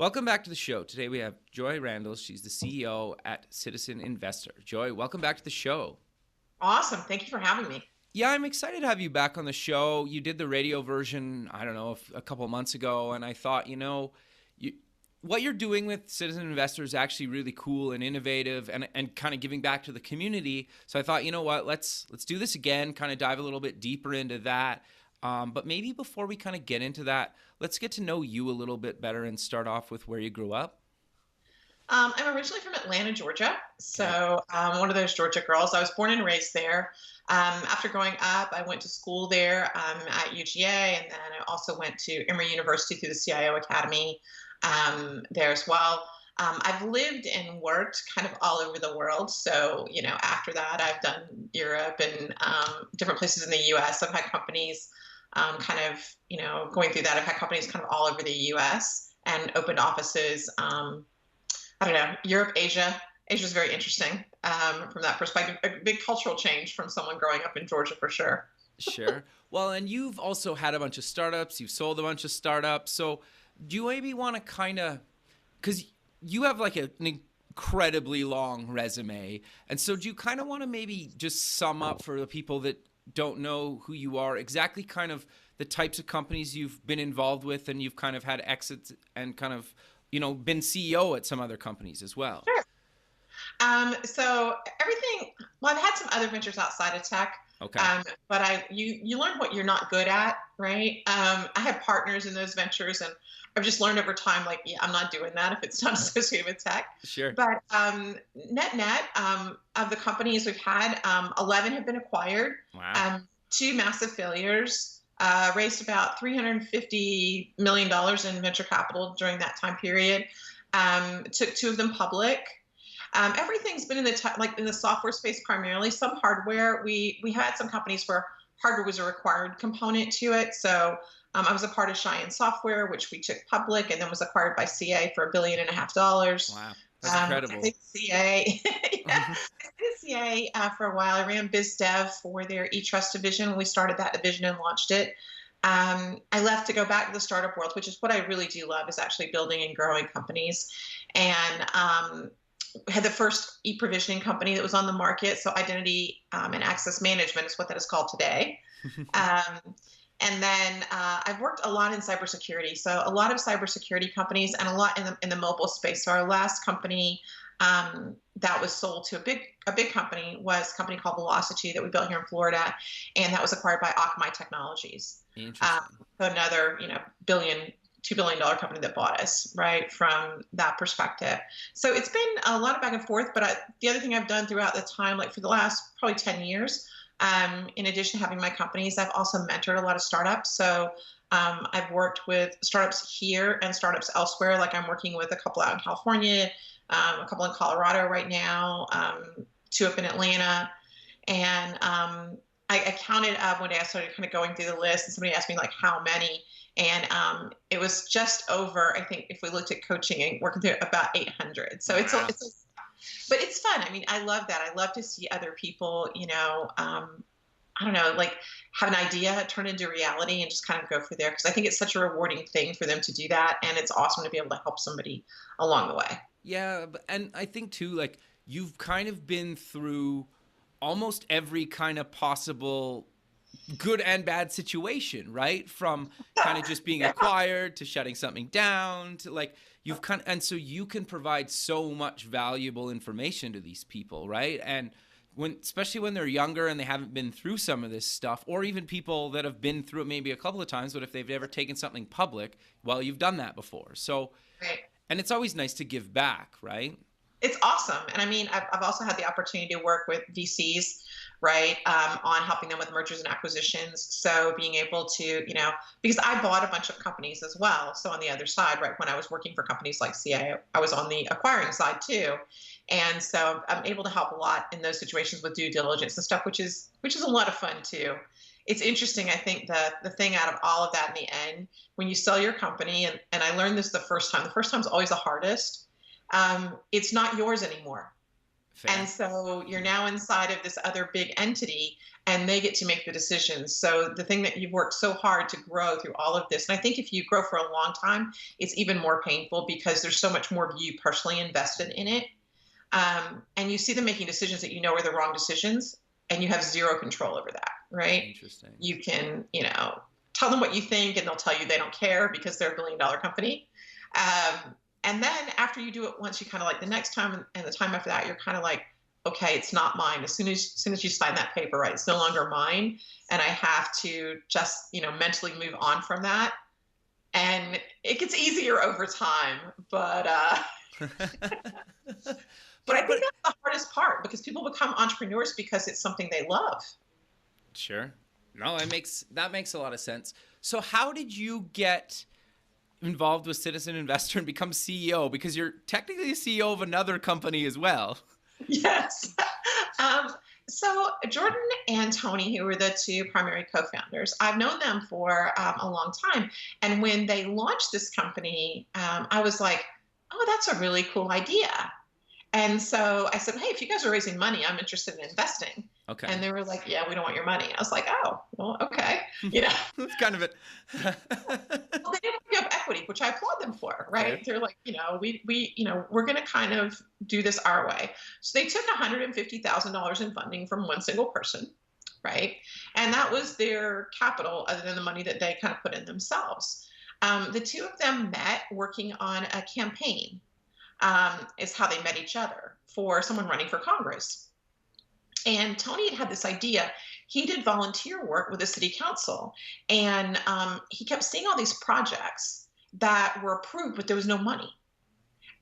Welcome back to the show. Today we have Joy Randall. She's the CEO at Citizen Investor. Joy, welcome back to the show. Awesome. Thank you for having me. Yeah, I'm excited to have you back on the show. You did the radio version, I don't know, a couple of months ago, and I thought, what you're doing with Citizen Investor is actually really cool and innovative and kind of giving back to the community. So I thought, you know what, let's do this again, kind of dive a little bit deeper into that. But maybe before we kind of get into that, let's get to know you a little bit better and start off with where you grew up. I'm originally from Atlanta, Georgia. So I'm one of those Georgia girls. I was born and raised there. After growing up, I went to school there at UGA, and then I also went to Emory University through the CIO Academy there as well. I've lived and worked kind of all over the world. So, after that, I've done Europe and different places in the US. I've had companies going through that. I've had companies kind of all over the US and opened offices, Europe, Asia. Asia is very interesting from that perspective. A big cultural change from someone growing up in Georgia for sure. Sure. Well, and you've also had a bunch of startups. You've sold a bunch of startups. So do you maybe want to because you have like an incredibly long resume. And so do you kind of want to maybe just sum up for the people that don't know who you are, exactly kind of the types of companies you've been involved with, and you've kind of had exits and kind of, been CEO at some other companies as well? Sure. So everything, well, I've had some other ventures outside of tech. Okay. But you learn what you're not good at, right? I had partners in those ventures, and I've just learned over time, like, yeah, I'm not doing that if it's not associated with tech. Sure. But net, of the companies we've had, 11 have been acquired. Wow. Two massive failures. Raised about $350 million in venture capital during that time period. Took two of them public. Everything's been in the software space primarily. Some hardware. We had some companies where hardware was a required component to it. So I was a part of Cheyenne Software, which we took public, and then was acquired by CA for $1.5 billion. Wow, that's incredible. I did CA. Yeah, I did CA for a while. I ran biz dev for their eTrust division when we started that division and launched it. I left to go back to the startup world, which is what I really do love, is actually building and growing companies. And had the first e-provisioning company that was on the market. So identity and access management is what that is called today. And then I've worked a lot in cybersecurity. So a lot of cybersecurity companies and a lot in the mobile space. So our last company that was sold to a big company was a company called Velocity that we built here in Florida. And that was acquired by Akamai Technologies. Interesting. So another, $2 billion company that bought us, right, from that perspective. So it's been a lot of back and forth, but the other thing I've done throughout the time, like for the last probably 10 years, in addition to having my companies, I've also mentored a lot of startups. So I've worked with startups here and startups elsewhere. Like I'm working with a couple out in California, a couple in Colorado right now, two up in Atlanta. And I counted up one day. I started kind of going through the list, and somebody asked me like how many. And it was just over, I think, if we looked at coaching and working through about 800. So Wow. but it's fun. I mean, I love that. I love to see other people, I don't know, like have an idea, turn into reality, and just kind of go for there. Because I think it's such a rewarding thing for them to do that. And it's awesome to be able to help somebody along the way. Yeah, and I think too, like you've kind of been through almost every kind of possible good and bad situation, right? From kind of just being acquired to shutting something down to like and so you can provide so much valuable information to these people, right? And especially when they're younger and they haven't been through some of this stuff, or even people that have been through it maybe a couple of times, but if they've never taken something public, well, you've done that before. So, Right. and it's always nice to give back, right? It's awesome. And I mean, I've also had the opportunity to work with VCs, right, on helping them with mergers and acquisitions. So being able to, because I bought a bunch of companies as well. So on the other side, right, when I was working for companies like CA, I was on the acquiring side too. And so I'm able to help a lot in those situations with due diligence and stuff, which is a lot of fun too. It's interesting. I think the thing out of all of that in the end, when you sell your company, and I learned this the first time is always the hardest. It's not yours anymore. Fair. And so you're now inside of this other big entity and they get to make the decisions. So the thing that you've worked so hard to grow through all of this, and I think if you grow for a long time, it's even more painful because there's so much more of you personally invested in it. And you see them making decisions that you know are the wrong decisions and you have zero control over that, right? Interesting. You can, tell them what you think and they'll tell you they don't care because they're $1 billion company. And then after you do it once, you kind of like the next time and the time after that, you're kind of like, okay, it's not mine. As soon as you sign that paper, right, it's no longer mine. And I have to just, mentally move on from that. And it gets easier over time. But but I think that's the hardest part because people become entrepreneurs because it's something they love. Sure. No, that makes a lot of sense. So how did you get involved with Citizen Investor and become CEO? Because you're technically a CEO of another company as well. Yes. So Jordan and Tony, who were the two primary co-founders, I've known them for a long time. And when they launched this company, I was like, oh, that's a really cool idea. And so I said, hey, if you guys are raising money, I'm interested in investing. Okay. And they were like, yeah, we don't want your money. I was like, oh, well, okay. That's kind of it. Well, they didn't give equity, which I applaud them for, right? Okay. They're like, we're going to kind of do this our way. So they took $150,000 in funding from one single person, right? And that was their capital other than the money that they kind of put in themselves. The two of them met working on a campaign, is how they met each other for someone running for Congress. And Tony had this idea. He did volunteer work with the city council, and he kept seeing all these projects that were approved, but there was no money.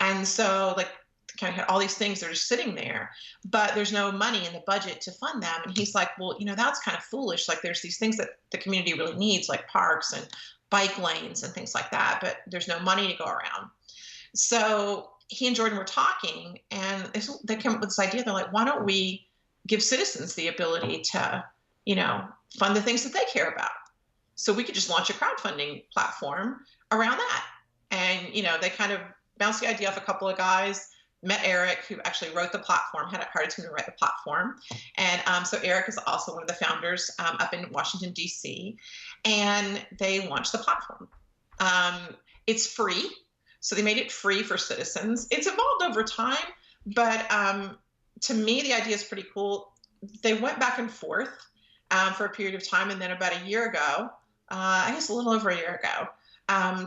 And so, like, kind of had all these things that are just sitting there, but there's no money in the budget to fund them. And he's like, well, that's kind of foolish. Like, there's these things that the community really needs, like parks and bike lanes and things like that, but there's no money to go around. So he and Jordan were talking, and they came up with this idea. They're like, why don't we give citizens the ability to, fund the things that they care about? So we could just launch a crowdfunding platform around that. And, they kind of bounced the idea off a couple of guys, met Eric, who actually wrote the platform, had hired him to write the platform. And so Eric is also one of the founders up in Washington, D.C., and they launched the platform. It's free. So they made it free for citizens. It's evolved over time, but to me, the idea is pretty cool. They went back and forth for a period of time, and then about a year ago, I guess a little over a year ago,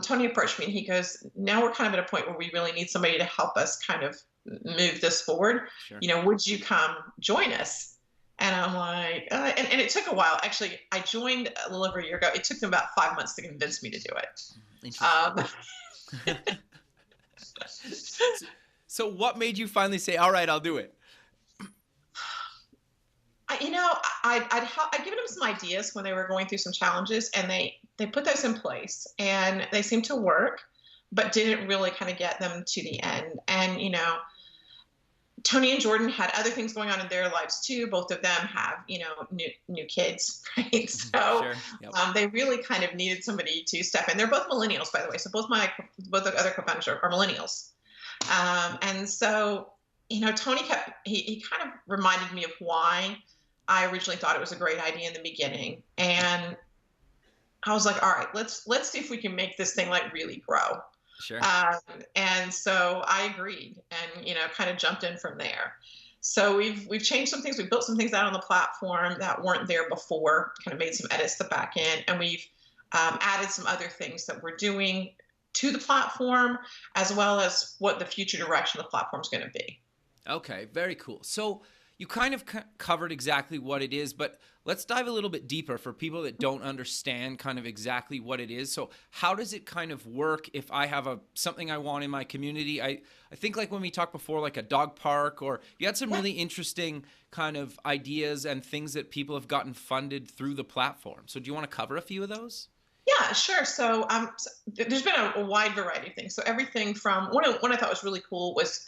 Tony approached me and he goes, now we're kind of at a point where we really need somebody to help us kind of move this forward. Sure. Would you come join us? And I'm like, and it took a while. Actually, I joined a little over a year ago. It took them about 5 months to convince me to do it. Interesting. So what made you finally say, all right, I'll do it? I'd given them some ideas when they were going through some challenges, and they put those in place, and they seemed to work, but didn't really kind of get them to the end. And, Tony and Jordan had other things going on in their lives too. Both of them have, new kids, right? So Sure. Yep. they really kind of needed somebody to step in. They're both millennials, by the way. So both the other co-founders are millennials. And so, Tony he kind of reminded me of why I originally thought it was a great idea in the beginning. And I was like, all right, let's see if we can make this thing like really grow. Sure. And so I agreed and, kind of jumped in from there. So we've changed some things. We built some things out on the platform that weren't there before, kind of made some edits to the back end, and we've added some other things that we're doing to the platform, as well as what the future direction of the platform is going to be. Okay, very cool. So you kind of covered exactly what it is, but let's dive a little bit deeper for people that don't understand kind of exactly what it is. So how does it kind of work if I have something I want in my community? I think like when we talked before, like a dog park, or you had some really interesting kind of ideas and things that people have gotten funded through the platform. So do you want to cover a few of those? Yeah, sure. So, there's been a wide variety of things. So everything from one I thought was really cool was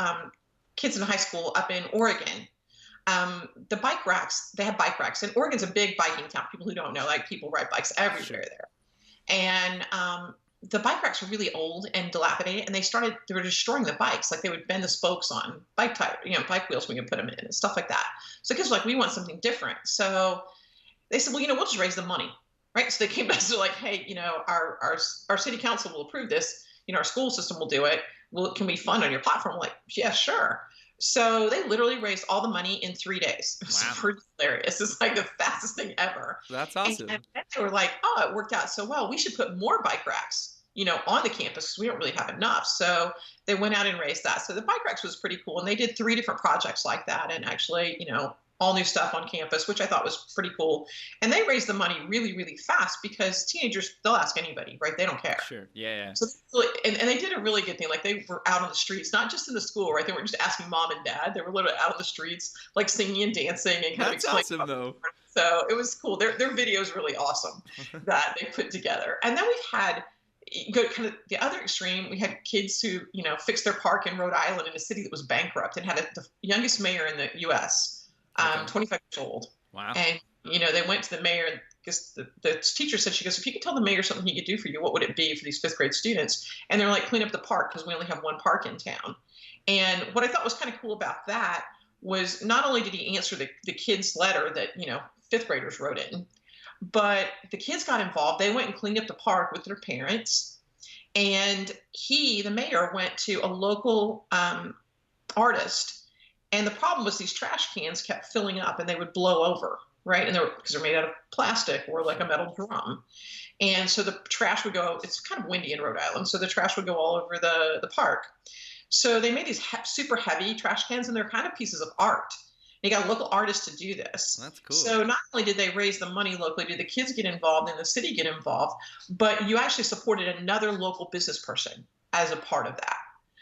kids in high school up in Oregon. The bike racks, they have bike racks. And Oregon's a big biking town. People who don't know, like people ride bikes everywhere there. And the bike racks were really old and dilapidated, and they were destroying the bikes. Like they would bend the spokes on bike tire, bike wheels when you put them in and stuff like that. So kids were like, we want something different. So they said, well, we'll just raise the money, right? So they came back to like, hey, our city council will approve this. Our school system will do it. Well, can we fund on your platform? I'm like, yeah, sure. So they literally raised all the money in 3 days. It was Wow. pretty hilarious. It's like the fastest thing ever. That's And awesome. then they were like, oh, it worked out so well. We should put more bike racks, on the campus because we don't really have enough. So they went out and raised that. So the bike racks was pretty cool. And they did 3 different projects like that. And actually, all new stuff on campus, which I thought was pretty cool. And they raised the money really, really fast because teenagers, they'll ask anybody, right? They don't care. Sure. Yeah. So and they did a really good thing. Like they were out on the streets, not just in the school, right? They weren't just asking mom and dad. They were literally out on the streets, like singing and dancing and kind of That's explaining. awesome though. So it was cool. Their video is really awesome that they put together. And then we've had go kind of the other extreme. We had kids who fixed their park in Rhode Island in a city that was bankrupt and had the youngest mayor in the U.S. Okay. 25 years old. Wow. And they went to the mayor because the teacher said, she goes, if you could tell the mayor something he could do for you, what would it be for these 5th grade students? And they're like, clean up the park because we only have one park in town. And what I thought was kind of cool about that was not only did he answer the kids' letter that 5th graders wrote in, but the kids got involved. They went and cleaned up the park with their parents. And the mayor, went to a local artist. And the problem was these trash cans kept filling up and they would blow over, right? And because they're made out of plastic or like a metal drum. And so the trash would go, it's kind of windy in Rhode Island, so the trash would go all over the park. So they made these super heavy trash cans, and they're kind of pieces of art. And you got a local artist to do this. That's cool. So not only did they raise the money locally, did the kids get involved and the city get involved, but you actually supported another local business person as a part of that.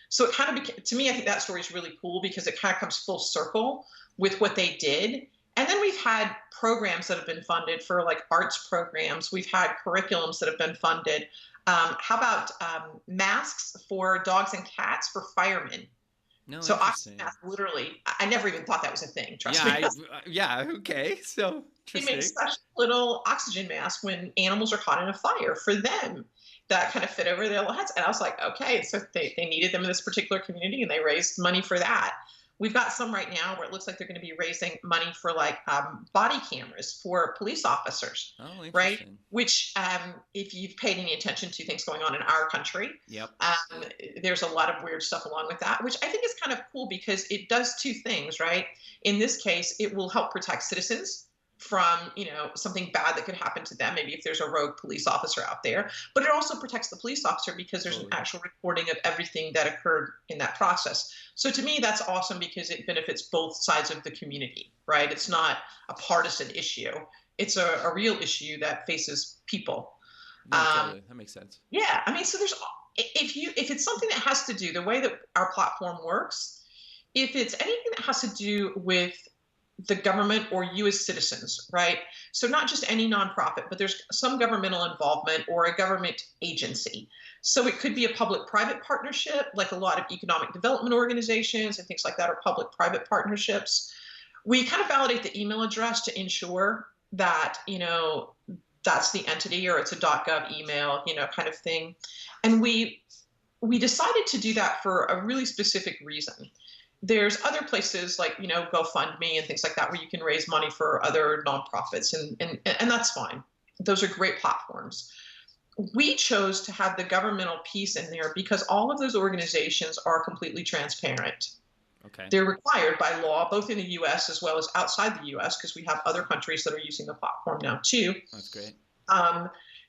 So it kind of to me, I think that story is really cool because it kind of comes full circle with what they did. And then we've had programs that have been funded for like arts programs. We've had curriculums that have been funded. How about masks for dogs and cats for firemen? No, So interesting. oxygen mask, literally, I never even thought that was a thing. Trust Yeah. me. Yeah. Okay. So They make interesting. special little oxygen masks when animals are caught in a fire for them that kind of fit over their little heads. And I was like, okay, so they needed them in this particular community and they raised money for that. We've got some right now where it looks like they're going to be raising money for like body cameras for police officers, Oh, right? interesting. Which, if you've paid any attention to things going on in our country, Yep. there's a lot of weird stuff along with that, which I think is kind of cool because it does 2 things, right? In this case, it will help protect citizens from something bad that could happen to them, maybe if there's a rogue police officer out there, but it also protects the police officer because there's an Totally. actual recording of everything that occurred in that process. So to me, that's awesome because it benefits both sides of the community, right? It's not a partisan issue. It's a real issue that faces people. No, Um, totally. That makes sense. yeah, I mean, so there's if it's something that has to do the way that our platform works, if it's anything that has to do with the government or you as citizens, right? So not just any nonprofit, but there's some governmental involvement or a government agency. So it could be a public-private partnership, like a lot of economic development organizations and things like that are public-private partnerships. We kind of validate the email address to ensure that, that's the entity or it's a .gov email, kind of thing. And we decided to do that for a really specific reason. There's other places like, GoFundMe and things like that where you can raise money for other nonprofits and that's fine. Those are great platforms. We chose to have the governmental piece in there because all of those organizations are completely transparent. Okay. They're required by law, both in the U.S. as well as outside the U.S., because we have other countries that are using the platform now too, That's great.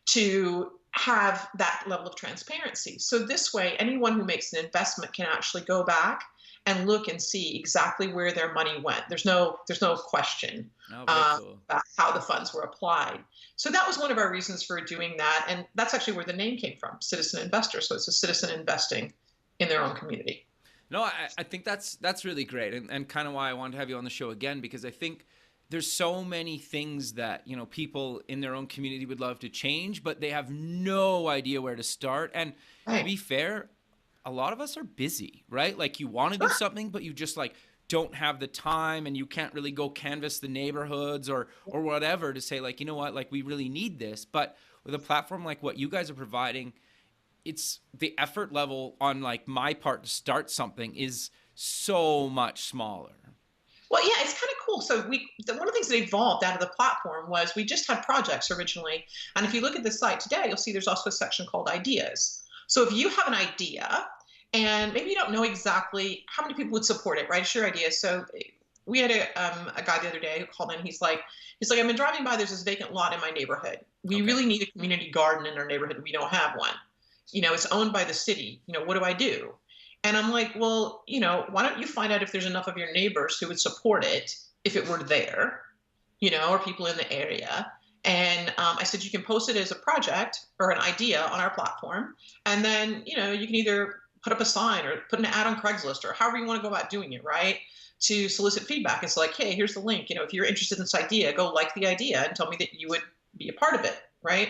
to have that level of transparency. So this way, anyone who makes an investment can actually go back and look and see exactly where their money went. There's no question Oh, very cool. about how the funds were applied. So that was one of our reasons for doing that, and that's actually where the name came from, Citizen Investor. So it's a citizen investing in their own community. No, I think that's really great, and kind of why I wanted to have you on the show again, because I think there's so many things that people in their own community would love to change, but they have no idea where to start. And to be fair, a lot of us are busy, right? Like you want to do something, but you just like don't have the time, and you can't really go canvass the neighborhoods or whatever to say like, you know what, like we really need this. But with a platform like what you guys are providing, it's the effort level on like my part to start something is so much smaller. Well, yeah, it's kind of cool. So one of the things that evolved out of the platform was we just had projects originally, and if you look at the site today, you'll see there's also a section called ideas. So if you have an idea, and maybe you don't know exactly how many people would support it, right? It's your idea. So we had a guy the other day who called in. He's like, I've been driving by. There's this vacant lot in my neighborhood. We Okay. really need a community garden in our neighborhood. We don't have one. It's owned by the city. What do I do? And I'm like, well, why don't you find out if there's enough of your neighbors who would support it if it were there, or people in the area. And I said, you can post it as a project or an idea on our platform. And then, you can either put up a sign or put an ad on Craigslist or however you want to go about doing it, right? To solicit feedback. It's like, hey, here's the link. If you're interested in this idea, go like the idea and tell me that you would be a part of it, right?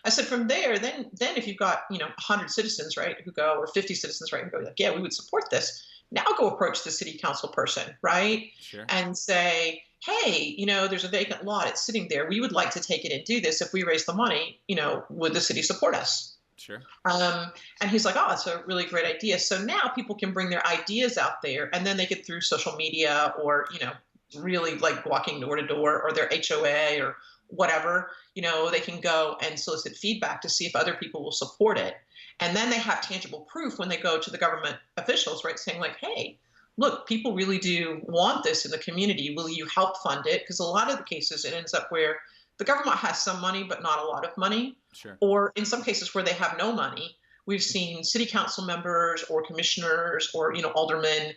I said from there, then if you've got 100 citizens, right, who go, or 50 citizens, right, who go like, yeah, we would support this. Now go approach the city council person, right, Sure. and say, hey, there's a vacant lot, it's sitting there. We would like to take it and do this. If we raise the money, would the city support us? Sure. And he's like, oh, that's a really great idea. So now people can bring their ideas out there, and then they get through social media or really like walking door to door or their HOA or whatever, they can go and solicit feedback to see if other people will support it. And then they have tangible proof when they go to the government officials, right, saying like, hey, look, people really do want this in the community. Will you help fund it? Because a lot of the cases, it ends up where the government has some money, but not a lot of money. Sure. Or in some cases where they have no money, we've seen city council members or commissioners or aldermen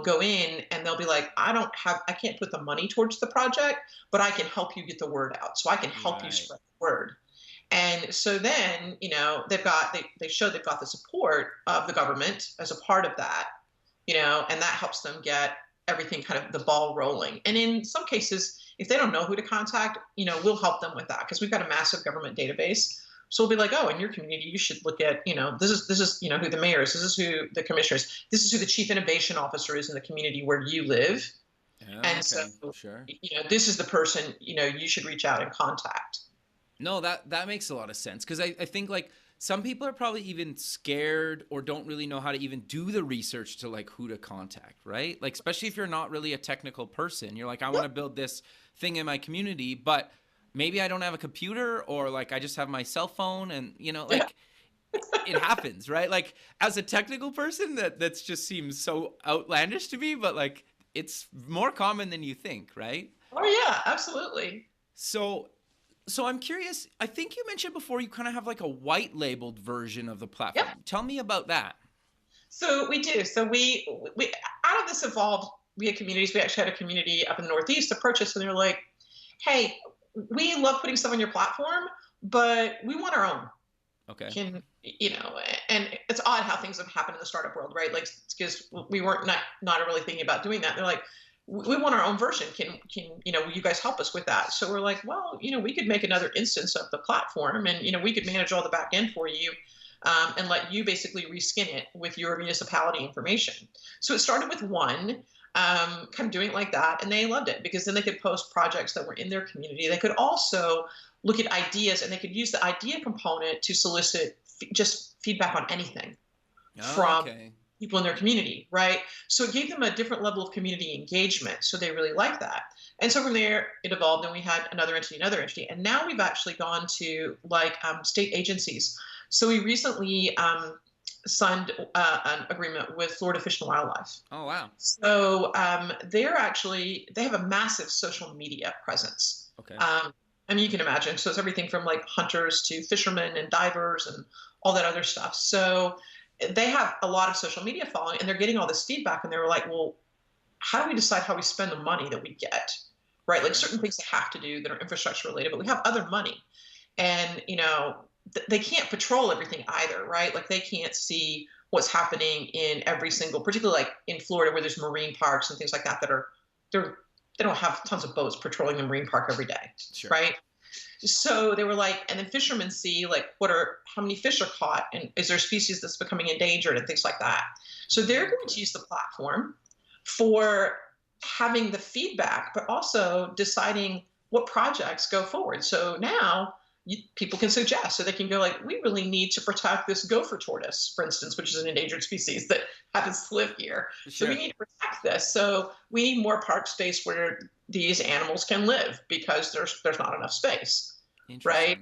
go in and they'll be like, I can't put the money towards the project, but I can help you get the word out, so I can help you spread the word. And so then they show they've got the support of the government as a part of that, and that helps them get everything kind of the ball rolling. And in some cases, if they don't know who to contact, we'll help them with that because we've got a massive government database. So we'll be like, oh, in your community, you should look at, this is who the mayor is. This is who the commissioner is. This is who the chief innovation officer is in the community where you live. Yeah, And okay. so, Sure. this is the person, you should reach out and contact. No, that makes a lot of sense because I think like some people are probably even scared or don't really know how to even do the research to like who to contact, right? Like, especially if you're not really a technical person, you're like, I want to build this thing in my community, but maybe I don't have a computer or like I just have my cell phone and like it happens, right? Like as a technical person that's just seems so outlandish to me, but like it's more common than you think, right? Oh yeah, absolutely. So I'm curious, I think you mentioned before you kind of have like a white labeled version of the platform. Yep. Tell me about that. So we do. So we out of this evolved, we had communities. We actually had a community up in the Northeast approach us and they're like, hey, we love putting stuff on your platform, but we want our own. Okay. And it's odd how things have happened in the startup world, right? Like, because we weren't not really thinking about doing that. They're like, we want our own version. Can will you guys help us with that? So we're like, well, we could make another instance of the platform, and we could manage all the back end for you, and let you basically reskin it with your municipality information. So it started with one. Kind of doing it like that, and they loved it because then they could post projects that were in their community. They could also look at ideas, and they could use the idea component to solicit just feedback on anything from people in their community, right? So it gave them a different level of community engagement. So they really liked that. And so from there, it evolved, and we had another entity, and now we've actually gone to like state agencies. So we recently signed an agreement with Florida Fish and Wildlife. Oh, wow. So they have a massive social media presence. Okay. I mean, you can imagine. So it's everything from like hunters to fishermen and divers and all that other stuff. So they have a lot of social media following, and they're getting all this feedback, and they were like, well, how do we decide how we spend the money that we get? Right? Like certain things they have to do that are infrastructure related, but we have other money. And, they can't patrol everything either, right? Like they can't see what's happening in every single, particularly like in Florida where there's marine parks and things like that they don't have tons of boats patrolling the marine park every day, Sure. right? So they were like, and then fishermen see like how many fish are caught, and is there a species that's becoming endangered and things like that. So they're going to use the platform for having the feedback, but also deciding what projects go forward. So now people can suggest. So they can go like, we really need to protect this gopher tortoise, for instance, which is an endangered species that happens to live here. So we Sure. need to protect this. So we need more park space where these animals can live because there's not enough space, right?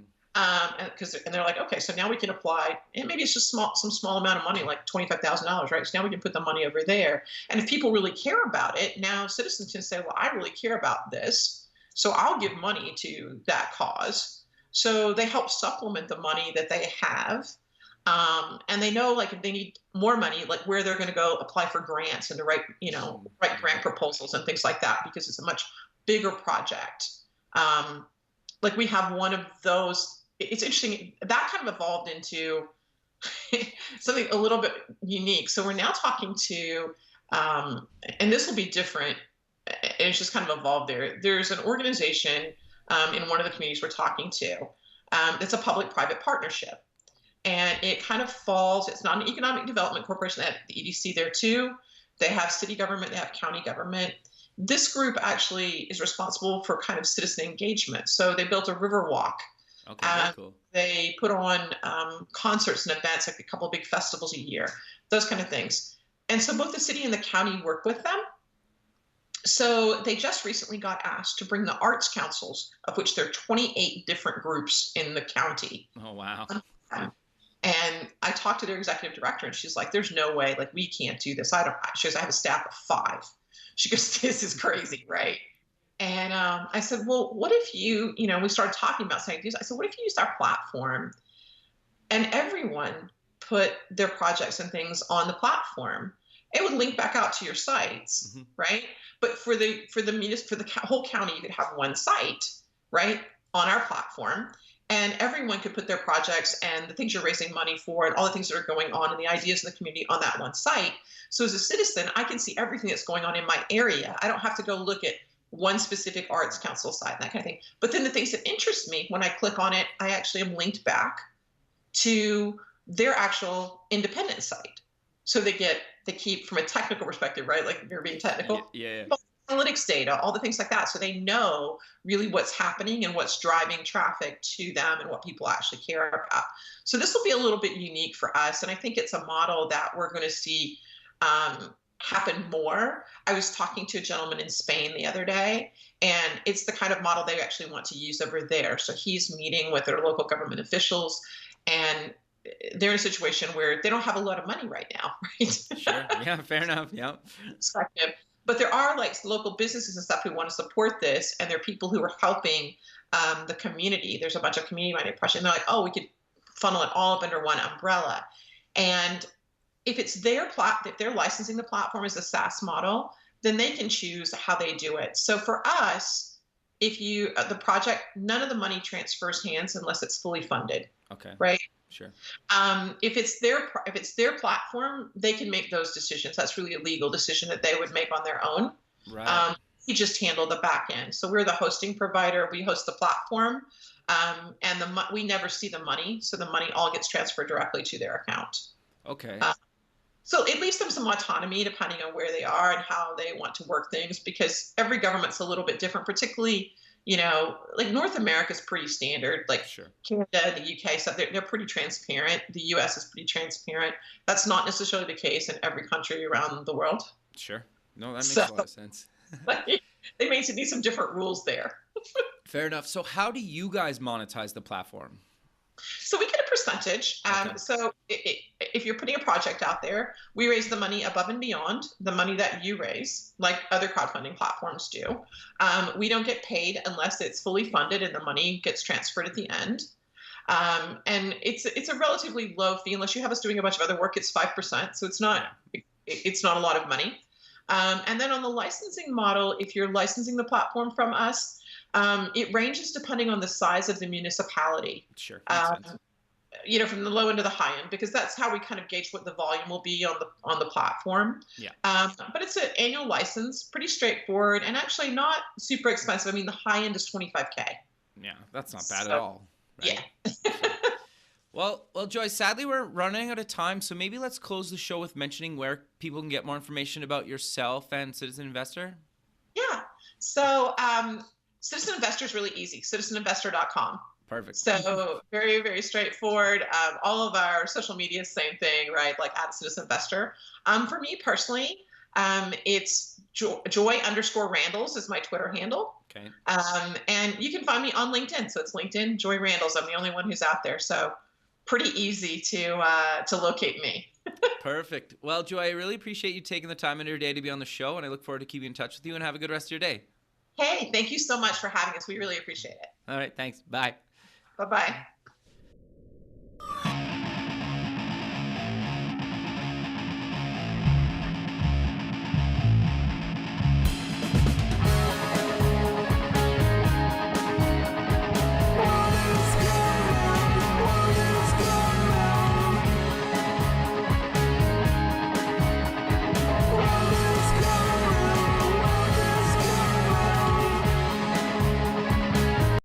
Interesting. And they're like, okay, so now we can apply, and maybe it's just some small amount of money, like $25,000, right? So now we can put the money over there. And if people really care about it, now citizens can say, well, I really care about this, so I'll give money to that cause. So they help supplement the money that they have. And they know, like, if they need more money, like where they're going to go apply for grants and to write grant proposals and things like that, because it's a much bigger project. Like we have one of those. It's interesting that kind of evolved into something a little bit unique. So we're now talking to, and this will be different. It's just kind of evolved there. There's an organization in one of the communities we're talking to. It's a public-private partnership, and it kind of falls. It's not an economic development corporation. They have the EDC there too. They have city government. They have county government. This group actually is responsible for kind of citizen engagement. So they built a river walk. Okay, very cool. They put on concerts and events, like a couple of big festivals a year, those kind of things. And so both the city and the county work with them. So they just recently got asked to bring the arts councils, of which there are 28 different groups in the county. Oh, wow. And I talked to their executive director, and she's like, there's no way, like, we can't do this. She goes, I have a staff of 5. She goes, this is crazy, right? And I said, well, what if we started talking about saying these. I said, what if you used our platform and everyone put their projects and things on the platform? It would link back out to your sites, right? But for the whole county, you could have one site, right, on our platform, and everyone could put their projects and the things you're raising money for and all the things that are going on and the ideas in the community on that one site. So as a citizen, I can see everything that's going on in my area. I don't have to go look at one specific arts council site and that kind of thing. But then the things that interest me, when I click on it, I actually am linked back to their actual independent site. So they keep, from a technical perspective, right? Like you're being technical. Yeah. Analytics data, all the things like that. So they know really what's happening and what's driving traffic to them and what people actually care about. So this will be a little bit unique for us. And I think it's a model that we're going to see happen more. I was talking to a gentleman in Spain the other day, and it's the kind of model they actually want to use over there. So he's meeting with their local government officials, and they're in a situation where they don't have a lot of money right now, right? Sure. Yeah, fair enough. Yeah. Perspective. But there are like local businesses and stuff who want to support this, and there are people who are helping the community. There's a bunch of community-minded projects, and they're like, oh, we could funnel it all up under one umbrella. And if they're licensing the platform as a SaaS model, then they can choose how they do it. So for us, the project, none of the money transfers hands unless it's fully funded. Okay. Right. Sure. If it's their platform, they can make those decisions. That's really a legal decision that they would make on their own. Right. We just handle the back end. So we're the hosting provider. We host the platform, and we never see the money. So the money all gets transferred directly to their account. Okay. So it leaves them some autonomy depending on where they are and how they want to work things, because every government's a little bit different, particularly, like North America is pretty standard, like Sure. Canada, the UK, so they're pretty transparent. The US is pretty transparent. That's not necessarily the case in every country around the world. Sure. No, that makes a lot of sense. They may need some different rules there. Fair enough. So how do you guys monetize the platform? So we get a percentage. Okay. So if you're putting a project out there, we raise the money above and beyond the money that you raise, like other crowdfunding platforms do. We don't get paid unless it's fully funded and the money gets transferred at the end. And it's a relatively low fee unless you have us doing a bunch of other work. It's 5%, so it's not a lot of money. And then on the licensing model, if you're licensing the platform from us, it ranges depending on the size of the municipality. Sure. From the low end to the high end, because that's how we kind of gauge what the volume will be on the platform. Yeah. But it's an annual license, pretty straightforward, and actually not super expensive. I mean, the high end is $25K. Yeah, that's not bad at all. Right? Yeah. Well, Joyce, sadly we're running out of time, so maybe let's close the show with mentioning where people can get more information about yourself and Citizen Investor. Yeah. So Citizen Investor is really easy. CitizenInvestor.com. Perfect. So very, very straightforward. All of our social media, same thing, right? Like at Citizen Investor. For me personally, it's joy_Randles is my Twitter handle. Okay. And you can find me on LinkedIn. So it's LinkedIn, Joy Randles. I'm the only one who's out there. So pretty easy to locate me. Perfect. Well, Joy, I really appreciate you taking the time in your day to be on the show, and I look forward to keeping in touch with you, and have a good rest of your day. Hey, thank you so much for having us. We really appreciate it. All right. Thanks. Bye. Bye-bye.